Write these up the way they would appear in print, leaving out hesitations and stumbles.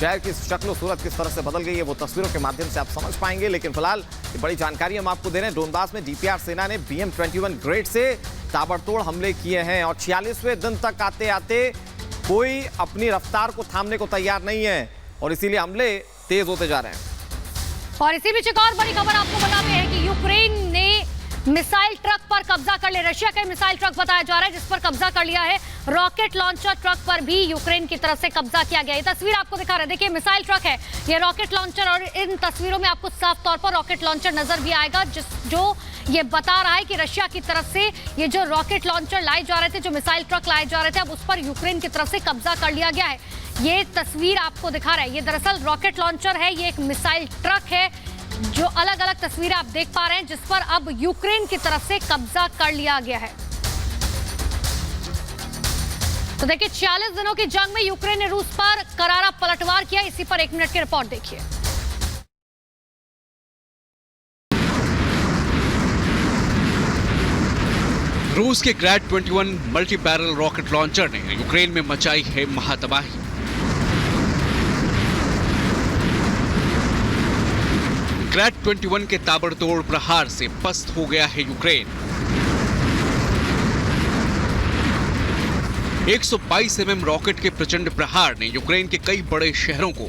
शहर की शक्ल सूरत किस तरह से बदल गई है वो तस्वीरों के माध्यम से आप समझ पाएंगे। लेकिन फिलहाल ये बड़ी जानकारी हम आपको दे रहे हैं। डोनबास में डीपीआर सेना ने BM-21 ग्रेड से ताबड़तोड़ हमले किए हैं और 46वें दिन तक आते आते कोई अपनी रफ्तार को थामने को तैयार नहीं है और इसीलिए हमले तेज होते जा रहे हैं। और इसी बीच एक और बड़ी खबर आपको बताते हैं कि यूक्रेन ने मिसाइल ट्रक पर कब्जा कर लिया। रशिया का मिसाइल ट्रक बताया जा रहा है जिस पर कब्जा कर लिया है। रॉकेट लॉन्चर ट्रक पर भी यूक्रेन की तरफ से कब्जा किया गया। ये तस्वीर आपको दिखा रहे हैं, देखिए मिसाइल ट्रक है, ये रॉकेट लॉन्चर, और इन तस्वीरों में आपको साफ तौर पर रॉकेट लॉन्चर नजर भी आएगा जो ये बता रहा है कि रशिया की तरफ से ये जो रॉकेट लॉन्चर लाए जा रहे थे, जो मिसाइल ट्रक लाए जा रहे थे, अब उस पर यूक्रेन की तरफ से कब्जा कर लिया गया है। ये तस्वीर आपको दिखा रहा है, ये दरअसल रॉकेट लॉन्चर है, ये एक मिसाइल ट्रक है। जो अलग अलग तस्वीरें आप देख पा रहे हैं जिस पर अब यूक्रेन की तरफ से कब्जा कर लिया गया है। तो देखिए 46 दिनों की जंग में यूक्रेन ने रूस पर करारा पलटवार किया। इसी पर 1 मिनट की रिपोर्ट देखिए। रूस के ग्रैड 21 मल्टी बैरल रॉकेट लॉन्चर ने यूक्रेन में मचाई है महातबाही। ग्रैड 21 के ताबड़तोड़ प्रहार से पस्त हो गया है यूक्रेन। 122 mm रॉकेट के प्रचंड प्रहार ने यूक्रेन के कई बड़े शहरों को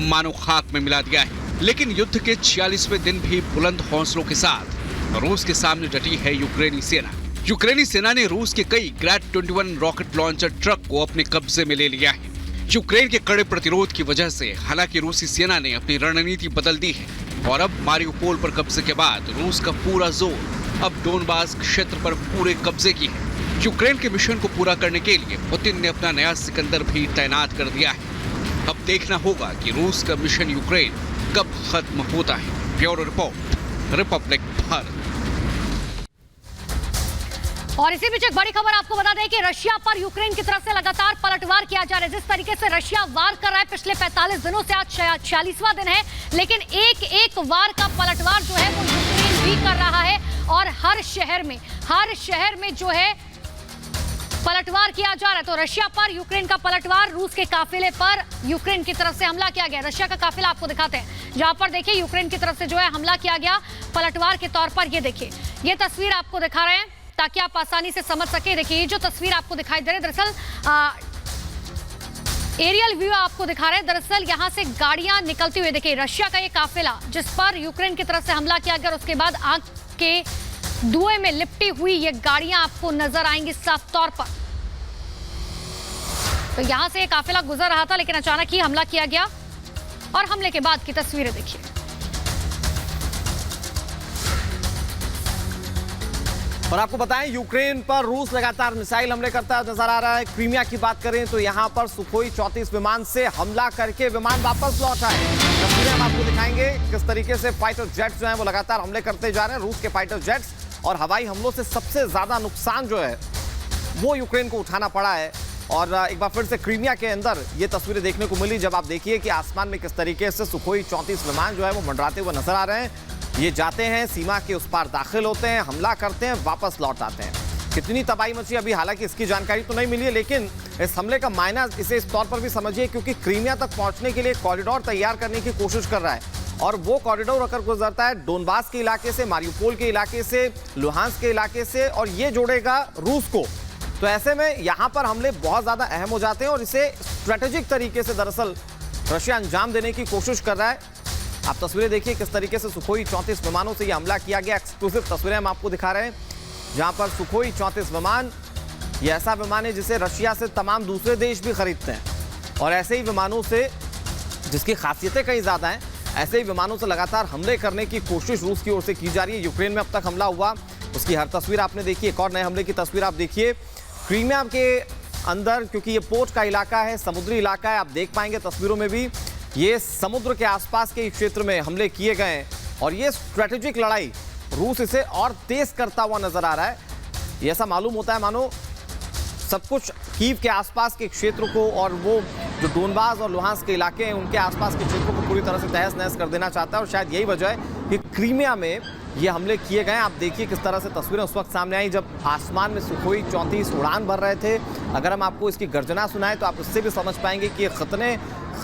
मानो खाक में मिला दिया है। लेकिन युद्ध के 46वें दिन भी बुलंद हौसलों के साथ रूस के सामने डटी है यूक्रेनी सेना। यूक्रेनी सेना ने रूस के कई ग्रैड 21 रॉकेट लॉन्चर ट्रक को अपने कब्जे में ले लिया है। यूक्रेन के कड़े प्रतिरोध की वजह से हालांकि रूसी सेना ने अपनी रणनीति बदल दी है और अब मारिउपोल पर कब्जे के बाद रूस का पूरा जोर अब डोनबास क्षेत्र पर पूरे कब्जे की है। यूक्रेन के मिशन को पूरा करने के लिए पुतिन ने अपना नया सिकंदर भी तैनात कर दिया है। अब देखना होगा कि रूस का मिशन यूक्रेन कब खत्म होता है। Bureau report, Republic Bharat. और इसी बीच एक बड़ी खबर आपको बता दें कि रशिया पर यूक्रेन की तरफ से लगातार पलटवार किया जा रहा है। जिस तरीके से रशिया वार कर रहा है पिछले 45 दिनों से, आज 46वां दिन है, लेकिन एक वार का पलटवार जो है वो यूक्रेन भी कर रहा है और हर शहर में जो है पलटवार किया जा रहा है। तो रशिया पर यूक्रेन का पलटवार, रूस के काफिले पर यूक्रेन की तरफ से हमला किया गया। रशिया का काफिला आपको दिखाते हैं जहां पर देखिए यूक्रेन की तरफ से जो है हमला किया गया पलटवार के तौर पर। ये देखिए, ये तस्वीर आपको दिखा रहे हैं ताकि आप आसानी से समझ सके। देखिए ये जो तस्वीर आपको दिखाई दे रही है, दरअसल एरियल व्यू आपको दिखा रहे हैं। दरअसल यहां से गाड़ियां निकलती हुई, देखिए रशिया का ये काफिला जिस पर यूक्रेन की तरफ से हमला किया गया और उसके बाद आग के धुएं में लिपटी हुई ये गाड़ियां आपको नजर आएंगी साफ तौर पर। तो यहां से ये काफिला गुजर रहा था लेकिन अचानक ही हमला किया गया और हमले के बाद की तस्वीरें देखिए। और आपको बताएं यूक्रेन पर रूस लगातार मिसाइल हमले करता नजर आ रहा है। क्रीमिया की बात करें तो यहां पर सुखोई 34 विमान से हमला करके विमान वापस लौटा है। तस्वीरें हम आपको दिखाएंगे किस तरीके से फाइटर जेट्स जो हैं वो लगातार हमले करते जा रहे हैं। रूस के फाइटर जेट्स और हवाई हमलों से सबसे ज्यादा नुकसान जो है वो यूक्रेन को उठाना पड़ा है। और एक बार फिर से क्रीमिया के अंदर ये तस्वीरें देखने को मिली जब आप देखिए कि आसमान में किस तरीके से सुखोई 34 विमान जो है वो मंडराते हुए नजर आ रहे हैं। ये जाते हैं, सीमा के उस पार दाखिल होते हैं, हमला करते हैं, वापस लौट आते हैं। कितनी तबाही मची अभी हालांकि इसकी जानकारी तो नहीं मिली है, लेकिन इस हमले का मायना इसे इस तौर पर भी समझिए क्योंकि क्रीमिया तक पहुंचने के लिए कॉरिडोर तैयार करने की कोशिश कर रहा है और वो कॉरिडोर अगर गुजरता है डोनबास के इलाके से, मारिउपोल के इलाके से, लुहांस्क के इलाके से और ये जोड़ेगा रूस को। तो ऐसे में यहाँ पर हमले बहुत ज़्यादा अहम हो जाते हैं और इसे स्ट्रेटेजिक तरीके से दरअसल रशिया अंजाम देने की कोशिश कर रहा है। आप तस्वीरें देखिए किस तरीके से सुखोई 34 विमानों से ये हमला किया गया। एक्सक्लूसिव तस्वीरें हम आपको दिखा रहे हैं जहां पर सुखोई 34 विमान, ये ऐसा विमान है जिसे रशिया से तमाम दूसरे देश भी खरीदते हैं और ऐसे ही विमानों से, जिसकी खासियतें कई ज़्यादा हैं, ऐसे ही विमानों से लगातार हमले करने की कोशिश रूस की ओर से की जा रही है। यूक्रेन में अब तक हमला हुआ उसकी हर तस्वीर आपने देखी। एक और नए हमले की तस्वीर आप देखिए क्रीमिया के अंदर, क्योंकि ये पोर्ट का इलाका है, समुद्री इलाका है, आप देख पाएंगे तस्वीरों में भी ये समुद्र के आसपास के क्षेत्र में हमले किए गए हैं और ये स्ट्रेटेजिक लड़ाई रूस इसे और तेज करता हुआ नजर आ रहा है। ये ऐसा मालूम होता है मानो सब कुछ कीव के आसपास के क्षेत्र को और वो जो डोनबास और लुहांस्क के इलाके हैं उनके आसपास के क्षेत्रों को पूरी तरह से तहस नहस कर देना चाहता है और शायद यही वजह है कि क्रीमिया में ये हमले किए गए। आप देखिए किस तरह से तस्वीरें उस वक्त सामने आई जब आसमान में सुखोई 34 उड़ान भर रहे थे। अगर हम आपको इसकी गर्जना सुनाएं तो आप इससे भी समझ पाएंगे कि ये कितने